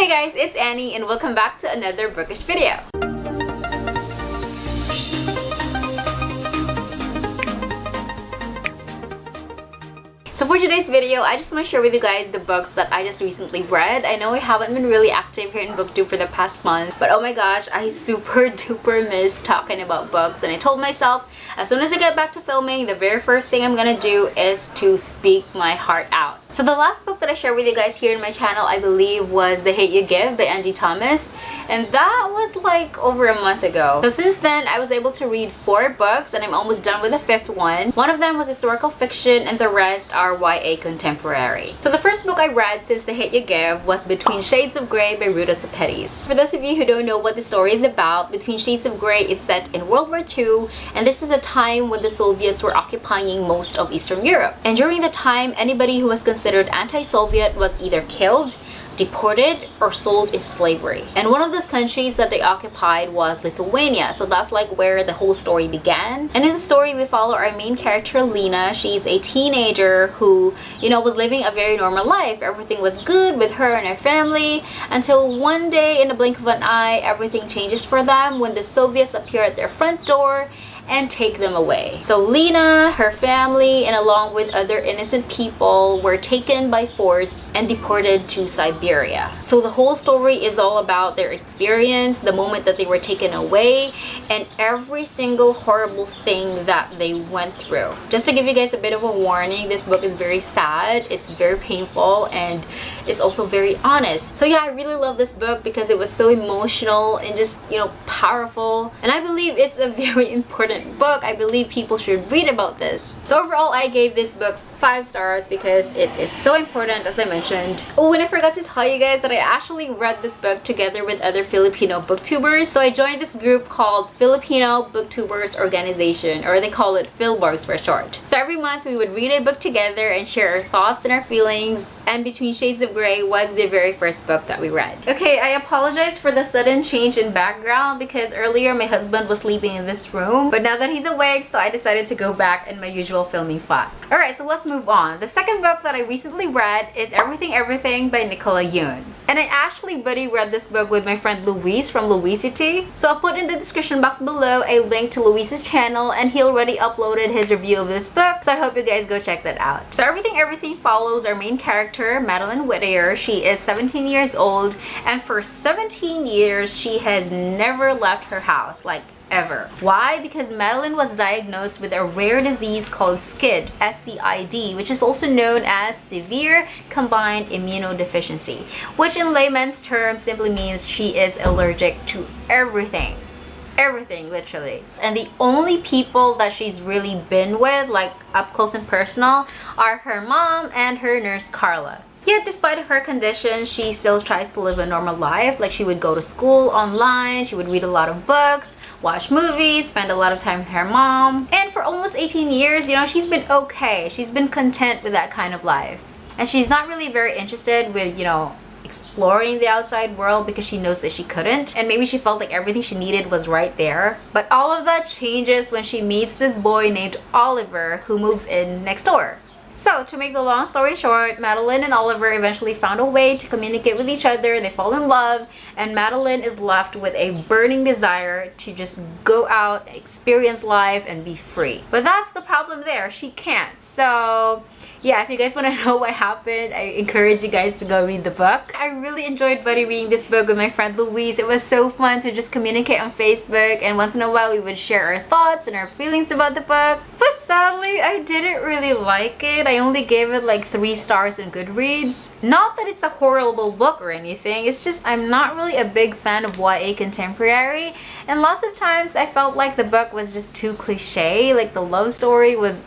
Hey guys, it's Annie and welcome back to another bookish video. So for today's video, I just want to share with you guys the books that I just recently read. I know I haven't been really active here in BookTube for the past month, but oh my gosh, I super duper miss talking about books, and I told myself as soon as I get back to filming, the very first thing I'm gonna do is to speak my heart out. So the last book that I shared with you guys here in my channel, I believe, was The Hate You Give by Angie, and that was like over a month ago. So since then, I was able to read 4 books and I'm almost done with the 5th one. One of them was historical fiction and the rest are YA contemporary. So the first book I read since The Hate You Give was Between Shades of Grey by Ruta Sepetys. For those of you who don't know what the story is about, Between Shades of Grey is set in World War II, and this is a time when the Soviets were occupying most of Eastern Europe. And during the time, anybody who was considered anti-Soviet was either killed, deported, or sold into slavery. And one of those countries that they occupied was Lithuania, so that's like where the whole story began. And in the story, we follow our main character, Lena. She's a teenager who, was living a very normal life. Everything was good with her and her family until one day, in the blink of an eye, everything changes for them when the Soviets appear at their front door and take them away. So Lena, her family, and along with other innocent people were taken by force and deported to Siberia. So the whole story is all about their experience, the moment that they were taken away, and every single horrible thing that they went through. Just to give you guys a bit of a warning, this book is very sad, it's very painful, and it's also very honest. So yeah, I really love this book because it was so emotional and just, powerful. And I believe it's a very important book. I believe people should read about this. So overall, I gave this book 5 stars because it is so important, as I mentioned. Oh, and I forgot to tell you guys that I actually read this book together with other Filipino booktubers. So I joined this group called Filipino Booktubers Organization, or they call it Philborgs for short. So every month we would read a book together and share our thoughts and our feelings, and Between Shades of Grey was the very first book that we read. Okay, I apologize for the sudden change in background because earlier my husband was sleeping in this room, but now that he's awake, so I decided to go back in my usual filming spot. Alright, so let's move on. The second book that I recently read is Everything Everything by Nicola, Yoon. And I actually buddy read this book with my friend Luis from louisity. So I'll put in the description box below a link to Luis's channel, and he already uploaded his review of this book, so I hope you guys go check that out. So Everything Everything follows our main character, Madeline Whittier. She is 17 years old, and for 17 years she has never left her house, like ever. Why? Because Madeline was diagnosed with a rare disease called SCID, S-C-I-D, which is also known as Severe Combined Immunodeficiency, which in layman's terms simply means she is allergic to everything. Everything, literally. And the only people that she's really been with, like up close and personal, are her mom and her nurse Carla. Yet despite her condition, she still tries to live a normal life. Like, she would go to school online, she would read a lot of books, watch movies, spend a lot of time with her mom. And for almost 18 years, she's been okay. She's been content with that kind of life. And she's not really very interested with, exploring the outside world because she knows that she couldn't. And maybe she felt like everything she needed was right there. But all of that changes when she meets this boy named Oliver who moves in next door. So, to make the long story short, Madeline and Oliver eventually found a way to communicate with each other, they fall in love, and Madeline is left with a burning desire to just go out, experience life, and be free. But that's the problem there, she can't. So yeah, if you guys want to know what happened, I encourage you guys to go read the book. I really enjoyed buddy reading this book with my friend Louise. It was so fun to just communicate on Facebook, and once in a while we would share our thoughts and our feelings about the book. But sadly, I didn't really like it. I only gave it like 3 stars in Goodreads. Not that it's a horrible book or anything, it's just I'm not really a big fan of YA contemporary, and lots of times I felt like the book was just too cliche, like the love story was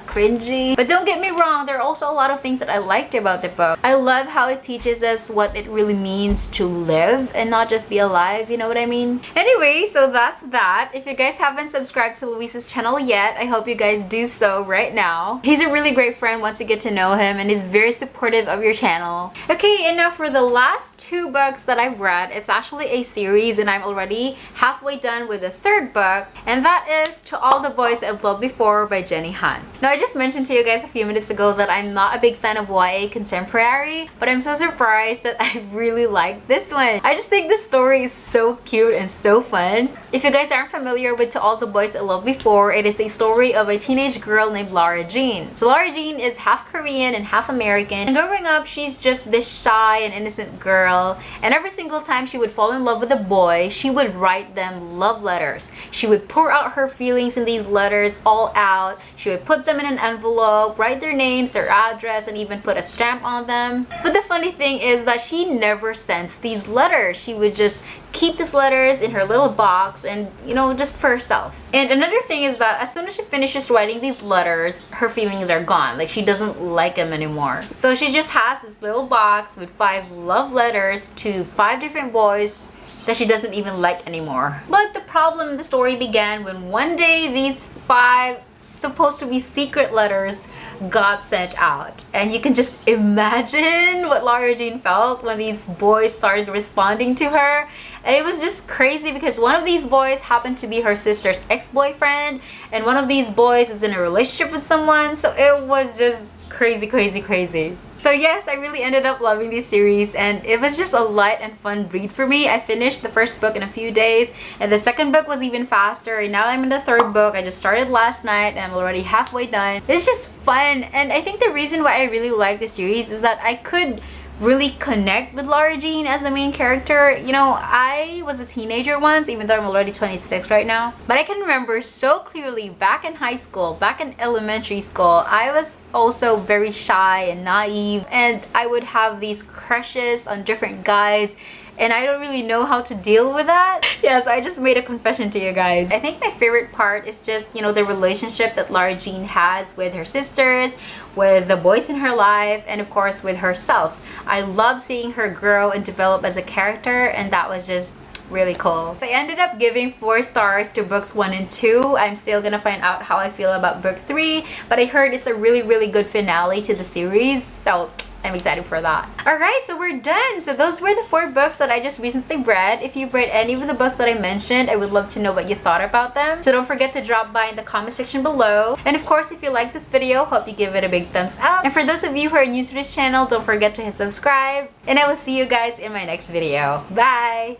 cringy. But don't get me wrong, there are also a lot of things that I liked about the book. I love how it teaches us what it really means to live and not just be alive, you know what I mean? Anyway, so that's that. If you guys haven't subscribed to Luisa's channel yet, I hope you guys do so right now. He's a really great friend once you get to know him, and he's very supportive of your channel. Okay, and now for the last 2 books that I've read, it's actually a series and I'm already halfway done with the 3rd book, and that is To All the Boys I've Loved Before by Jenny Han. Now, I just mentioned to you guys a few minutes ago that I'm not a big fan of YA contemporary, but I'm so surprised that I really like this one. I just think the story is so cute and so fun. If you guys aren't familiar with To All the Boys I Loved Before, it is a story of a teenage girl named Lara Jean. So Lara Jean is half Korean and half American, and growing up she's just this shy and innocent girl, and every single time she would fall in love with a boy, she would write them love letters. She would pour out her feelings in these letters all out. She would put them in an envelope, write their names, their address, and even put a stamp on them. But the funny thing is that she never sends these letters. She would just keep these letters in her little box and, you know, just for herself. And another thing is that as soon as she finishes writing these letters, her feelings are gone. Like, she doesn't like them anymore. So she just has this little box with 5 love letters to 5 different boys that she doesn't even like anymore. But the problem in the story began when one day these 5 supposed to be secret letters got sent out, and you can just imagine what Lara Jean felt when these boys started responding to her. And it was just crazy because one of these boys happened to be her sister's ex-boyfriend, and one of these boys is in a relationship with someone, so it was just crazy. So yes, I really ended up loving this series, and it was just a light and fun read for me. I finished the 1st book in a few days, and the 2nd book was even faster, and now I'm in the 3rd book. I just started last night and I'm already halfway done. It's just fun, and I think the reason why I really like the series is that I could really connect with Lara Jean as the main character. You know, I was a teenager once, even though I'm already 26 right now, but I can remember so clearly back in high school, back in elementary school, I was also very shy and naive, and I would have these crushes on different guys, and I don't really know how to deal with that. Yeah, so I just made a confession to you guys. I think my favorite part is just, you know, the relationship that Lara Jean has with her sisters, with the boys in her life, and of course with herself. I love seeing her grow and develop as a character, and that was just really cool. So I ended up giving 4 stars to books 1 and 2. I'm still gonna find out how I feel about book 3, but I heard it's a really good finale to the series, so I'm excited for that. Alright, so we're done. So those were the 4 books that I just recently read. If you've read any of the books that I mentioned, I would love to know what you thought about them. So don't forget to drop by in the comment section below. And of course, if you like this video, hope you give it a big thumbs up. And for those of you who are new to this channel, don't forget to hit subscribe. And I will see you guys in my next video. Bye!